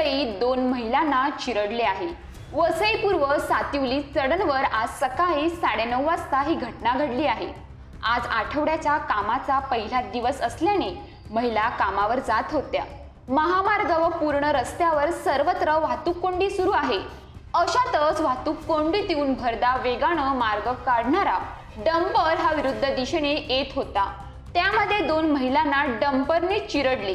वसईत 2 महिलांना चिरडले आहे। वसई पूर्व सातिवली चढणवर आज सकाळी 9:30 वाजता ही घटना घडली आहे। आज आठवड्याच्या कामाचा पहिला दिवस असल्याने महिला कामावर जात होत्या। महामार्ग व पूर्ण रस्त्यावर सर्वत्र वाहतूक कोंडी सुरू आहे। अशातच वाहतूक कोंडीत येऊन भरधाव वेगानं मार्ग काढणारा डंपर हा विरुद्ध दिशेने येत होता। त्यामध्ये 2 महिलांना डंपरने चिरडले।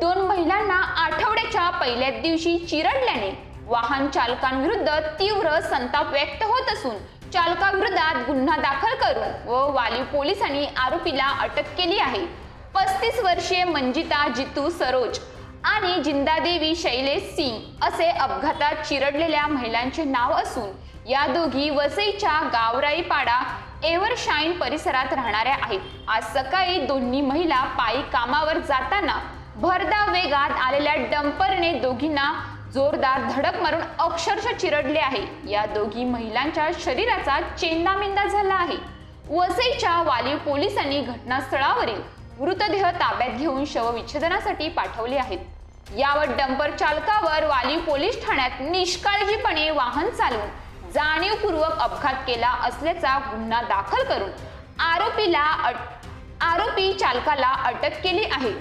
2 महिलांना आठवड्याच्या पहिल्या दिवशी चिरडल्याने वाहन चालकांविरुद्ध तीव्र संताप व्यक्त होत असून चालकाविरोधात गुन्हा दाखल करून व वाली पोलिसांनी आरोपीला अटक केली आहे। 35 वर्षीय मंजिता जितू सरोज आणि जिंदादेवी शैलेश सिंग असे अपघातात चिरडलेल्या महिलांचे नाव असून या दोघी वसईच्या गावराईपाडा एव्हरशाईन परिसरात राहणाऱ्या आहेत। आज सकाळी दोन्ही महिला पायी कामावर जाताना भरधाव वेगात आलेल्या डंपरने दोघींना जोरदार धडक मारून अक्षरशः चिरडले आहे। या दोघी महिलांच्या शरीराचा चेंदामेंदा झाला आहे। वसईच्या वाली पोलिसांनी घटनास्थळावरील मृतदेह ताब्यात घेऊन शवविच्छेदनासाठी पाठवले आहेत। यावर डंपर चालकावर वाली पोलीस ठाण्यात निष्काळजीपणे वाहन चालवून जाणीवपूर्वक अपघात केला असल्याचा गुन्हा दाखल करून आरोपी चालकाला अटक केली आहे।